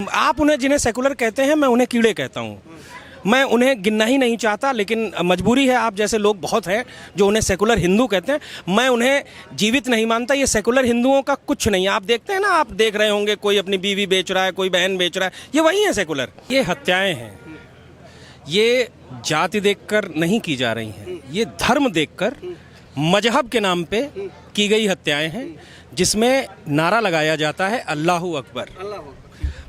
आप उन्हें जिन्हें सेकुलर कहते हैं, मैं उन्हें कीड़े कहता हूँ। मैं उन्हें गिनना ही नहीं चाहता, लेकिन मजबूरी है। आप जैसे लोग बहुत हैं जो उन्हें सेकुलर हिंदू कहते हैं। मैं उन्हें जीवित नहीं मानता। ये सेकुलर हिंदुओं का कुछ नहीं है। आप देखते हैं ना, आप देख रहे होंगे कोई अपनी बीवी बेच रहा है, कोई बहन बेच रहा है, ये वही है सेकुलर। ये हत्याएं हैं, ये जाति देखकर नहीं की जा रही हैं, ये धर्म देखकर मजहब के नाम पे की गई हत्याएं हैं, जिसमें नारा लगाया जाता है अल्लाहू अकबर।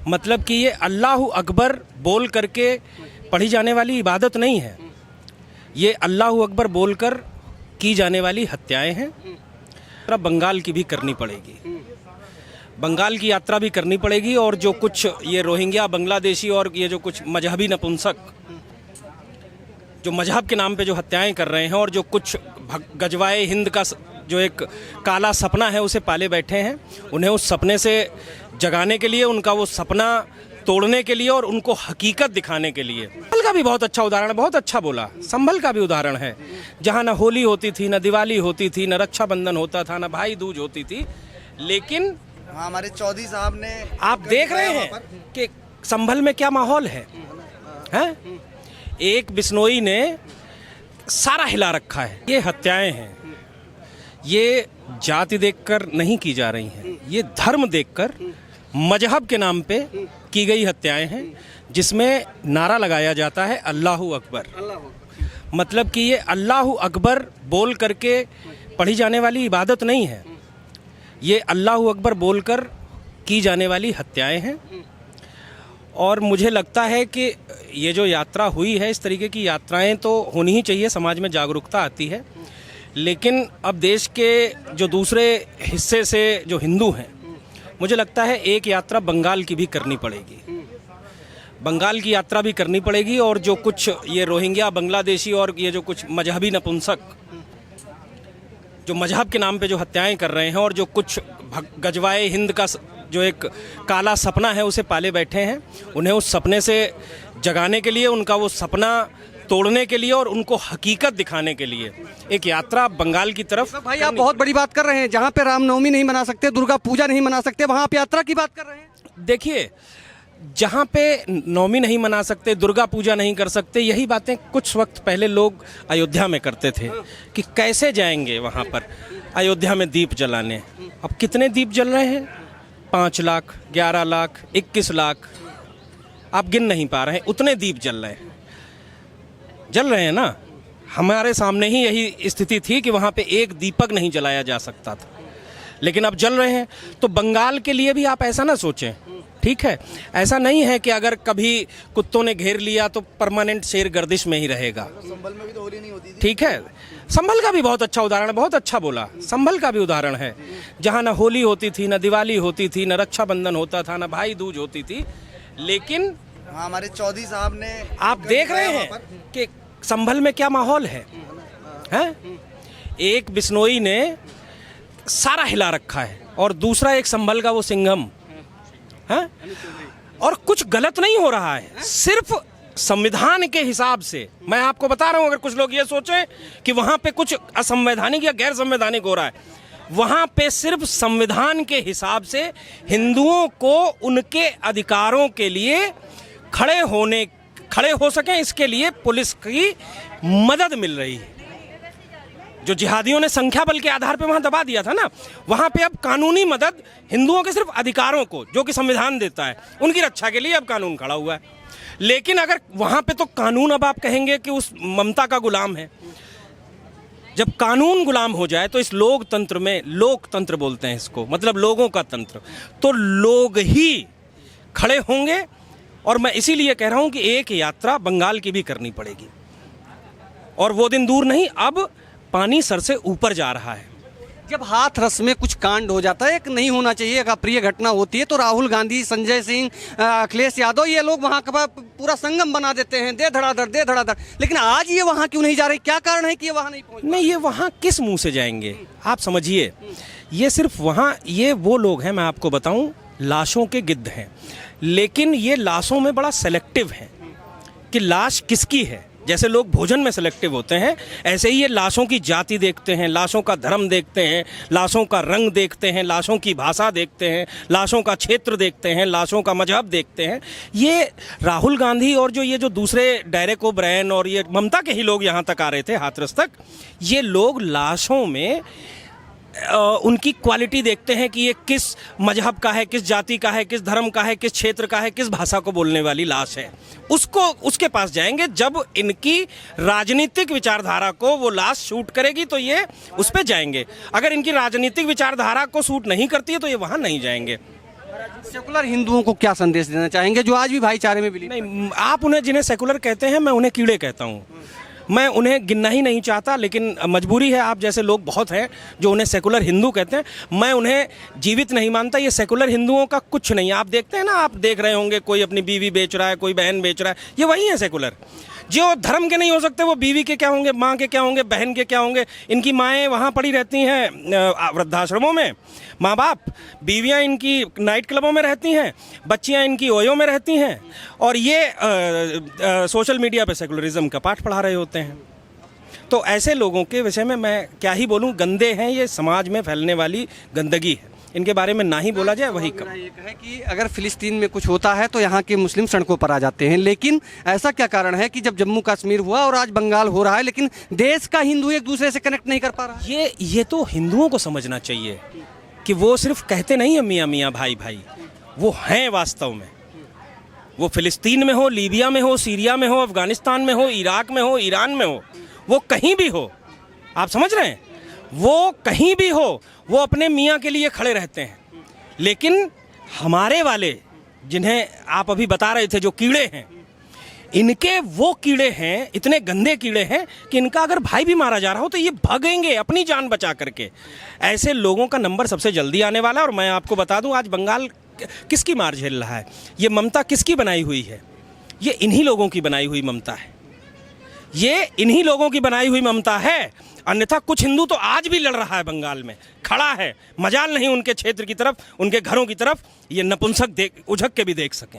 मतलब कि ये अल्लाहू अकबर बोल करके पढ़ी जाने वाली इबादत नहीं है, ये अल्लाहू अकबर बोलकर की जाने वाली हत्याएं हैं। बंगाल की भी करनी पड़ेगी, बंगाल की यात्रा भी करनी पड़ेगी। और जो कुछ ये रोहिंग्या, बांग्लादेशी और ये जो कुछ मजहबी नपुंसक जो मजहब के नाम पे जो हत्याएं कर रहे हैं, और जो कुछ गजवाए हिंद का जो एक काला सपना है उसे पाले बैठे हैं, उन्हें उस सपने से जगाने के लिए, उनका वो सपना तोड़ने के लिए और उनको हकीकत दिखाने के लिए। संभल का भी बहुत अच्छा उदाहरण, बहुत अच्छा बोला। संभल का भी उदाहरण है, जहाँ न होली होती थी, न दिवाली होती थी, न रक्षाबंधन होता था, न भाई दूज होती थी, लेकिन हमारे चौधरी साहब ने, आप देख रहे हैं कि संभल में क्या माहौल है, हैं? एक बिश्नोई ने सारा हिला रखा है। ये हत्याएं हैं, ये जाति देखकर नहीं की जा रही हैं, ये धर्म देखकर मजहब के नाम पे की गई हत्याएं हैं, जिसमें नारा लगाया जाता है अल्लाहू अकबर। मतलब कि ये अल्लाहू अकबर बोल करके पढ़ी जाने वाली इबादत नहीं है, ये अल्लाहू अकबर बोलकर की जाने वाली हत्याएं हैं। और मुझे लगता है कि ये जो यात्रा हुई है, इस तरीके की यात्राएं तो होनी ही चाहिए, समाज में जागरूकता आती है। लेकिन अब देश के जो दूसरे हिस्से से जो हिंदू हैं, मुझे लगता है एक यात्रा बंगाल की भी करनी पड़ेगी, बंगाल की यात्रा भी करनी पड़ेगी। और जो कुछ ये रोहिंग्या, बांग्लादेशी और ये जो कुछ मजहबी नपुंसक जो मजहब के नाम पे जो हत्याएं कर रहे हैं, और जो कुछ गजवाए हिंद का जो एक काला सपना है उसे पाले बैठे हैं, उन्हें उस सपने से जगाने के लिए, उनका वो सपना तोड़ने के लिए और उनको हकीकत दिखाने के लिए एक यात्रा बंगाल की तरफ। भाई आप बहुत बड़ी बात कर रहे हैं, जहाँ पे रामनवमी नहीं मना सकते, दुर्गा पूजा नहीं मना सकते, वहाँ आप यात्रा की बात कर रहे हैं। देखिए, जहाँ पे नवमी नहीं मना सकते, दुर्गा पूजा नहीं कर सकते, यही बातें कुछ वक्त पहले लोग अयोध्या में करते थे कि कैसे जाएंगे वहाँ पर अयोध्या में दीप जलाने। अब कितने दीप जल रहे हैं? 5 लाख, 11 लाख, 21 लाख, आप गिन नहीं पा रहे हैं, उतने दीप जल रहे हैं ना। हमारे सामने ही यही स्थिति थी कि वहाँ पे एक दीपक नहीं जलाया जा सकता था, लेकिन अब जल रहे हैं। तो बंगाल के लिए भी आप ऐसा ना सोचें, ठीक है? ऐसा नहीं है कि अगर कभी कुत्तों ने घेर लिया तो परमानेंट शेर गर्दिश में ही रहेगा। संभल में भी तो होली नहीं होती थी। ठीक है, संभल का भी बहुत अच्छा उदाहरण, बहुत अच्छा बोला। संभल का भी उदाहरण है, जहाँ न होली होती थी, न दिवाली होती थी, न रक्षाबंधन होता था, न भाई दूज होती थी, लेकिन हमारे चौधरी साहब ने, आप देख रहे हैं कि संभल में क्या माहौल है, हैं? एक बिश्नोई ने सारा हिला रखा है, और दूसरा एक संभल का वो सिंघम है। और कुछ गलत नहीं हो रहा है, सिर्फ संविधान के हिसाब से। मैं आपको बता रहा हूं, अगर कुछ लोग ये सोचें कि वहां पे कुछ असंवैधानिक या गैर संवैधानिक हो रहा है, वहां पे सिर्फ संविधान के हिसाब से हिंदुओं को उनके अधिकारों के लिए खड़े हो सकें, इसके लिए पुलिस की मदद मिल रही है। जो जिहादियों ने संख्या बल के आधार पे वहां दबा दिया था ना, वहां पे अब कानूनी मदद हिंदुओं के सिर्फ अधिकारों को, जो कि संविधान देता है, उनकी रक्षा के लिए अब कानून खड़ा हुआ है। लेकिन अगर वहां पे तो कानून, अब आप कहेंगे कि उस ममता का गुलाम है। जब कानून गुलाम हो जाए तो इस लोकतंत्र में, लोकतंत्र बोलते हैं इसको, मतलब लोगों का तंत्र, तो लोग ही खड़े होंगे। और मैं इसीलिए कह रहा हूं कि एक यात्रा बंगाल की भी करनी पड़ेगी, और वो दिन दूर नहीं, अब पानी सर से ऊपर जा रहा है। जब हाथरस में कुछ कांड हो जाता है, एक नहीं होना चाहिए, एक अप्रिय घटना होती है, तो राहुल गांधी, संजय सिंह, अखिलेश यादव, ये लोग वहाँ का पूरा संगम बना देते हैं, दे धड़ाधड़। लेकिन आज ये वहाँ क्यों नहीं जा रहे? क्या कारण है कि ये वहाँ नहीं पहुँच? नहीं, ये वहाँ किस मुंह से जाएंगे? आप समझिए, ये सिर्फ वहाँ, ये वो लोग हैं, मैं आपको बताऊँ, लाशों के गिद्ध हैं, लेकिन ये लाशों में बड़ा सेलेक्टिव है कि लाश किसकी है। जैसे लोग भोजन में सेलेक्टिव होते हैं, ऐसे ही ये लाशों की जाति देखते हैं, लाशों का धर्म देखते हैं, लाशों का रंग देखते हैं, लाशों की भाषा देखते हैं, लाशों का क्षेत्र देखते हैं, लाशों का मजहब देखते हैं। ये राहुल गांधी और जो ये जो दूसरे डेरेक ओब्रायन और ये ममता के ही लोग यहाँ तक आ रहे थे, हाथरस तक, ये लोग लाशों में उनकी क्वालिटी देखते हैं कि ये किस मजहब का है, किस जाति का है, किस धर्म का है, किस क्षेत्र का है, किस भाषा को बोलने वाली लाश है। उसके पास जाएंगे। जब इनकी राजनीतिक विचारधारा को वो लाश शूट करेगी तो ये उस पर जाएंगे। अगर इनकी राजनीतिक विचारधारा को शूट नहीं करती है तो ये वहाँ नहीं जाएंगे। सेकुलर हिंदुओं को क्या संदेश देना चाहेंगे जो आज भी भाईचारे में बिलीव? नहीं, आप उन्हें जिन्हें सेकुलर कहते हैं, मैं उन्हें कीड़े कहता हूँ। मैं उन्हें गिनना ही नहीं चाहता, लेकिन मजबूरी है। आप जैसे लोग बहुत हैं जो उन्हें सेकुलर हिंदू कहते हैं। मैं उन्हें जीवित नहीं मानता। ये सेकुलर हिंदुओं का कुछ नहीं। आप देखते हैं ना, आप देख रहे होंगे कोई अपनी बीवी बेच रहा है, कोई बहन बेच रहा है, ये वही है सेकुलर। जो धर्म के नहीं हो सकते वो बीवी के क्या होंगे, माँ के क्या होंगे, बहन के क्या होंगे। इनकी माएँ वहाँ पड़ी रहती हैं वृद्धाश्रमों में, माँ बाप, बीवियाँ इनकी नाइट क्लबों में रहती हैं, बच्चियाँ इनकी ओयो में रहती हैं, और ये सोशल मीडिया पे सेकुलरिज्म का पाठ पढ़ा रहे होते हैं। तो ऐसे लोगों के विषय में मैं क्या ही बोलूं, गंदे हैं, ये समाज में फैलने वाली गंदगी है, इनके बारे में ना ही बोला जाए वही कम। एक है कि अगर फिलिस्तीन में कुछ होता है तो यहाँ के मुस्लिम सड़कों पर आ जाते हैं, लेकिन ऐसा क्या कारण है कि जब जम्मू कश्मीर हुआ और आज बंगाल हो रहा है, लेकिन देश का हिंदू एक दूसरे से कनेक्ट नहीं कर पा रहा है? ये तो हिंदुओं को समझना चाहिए कि वो सिर्फ कहते नहीं है मियाँ मियाँ भाई भाई, वो हैं वास्तव में। वो फिलिस्तीन में हो, लीबिया में हो, सीरिया में हो, अफगानिस्तान में हो, इराक में हो, ईरान में हो, वो कहीं भी हो, आप समझ रहे हैं, वो कहीं भी हो, वो अपने मियाँ के लिए खड़े रहते हैं। लेकिन हमारे वाले जिन्हें आप अभी बता रहे थे, जो कीड़े हैं, इनके वो कीड़े हैं, इतने गंदे कीड़े हैं कि इनका अगर भाई भी मारा जा रहा हो तो ये भागेंगे अपनी जान बचा करके। ऐसे लोगों का नंबर सबसे जल्दी आने वाला है। और मैं आपको बता दूं, आज बंगाल किसकी मार झेल रहा है, ये ममता किसकी बनाई हुई है? ये इन्हीं लोगों की बनाई हुई ममता है। ये इन्हीं लोगों की बनाई हुई ममता है। अन्यथा कुछ हिंदू तो आज भी लड़ रहा है, बंगाल में खड़ा है। मजाल नहीं उनके क्षेत्र की तरफ, उनके घरों की तरफ ये नपुंसक उझक के भी देख सकें।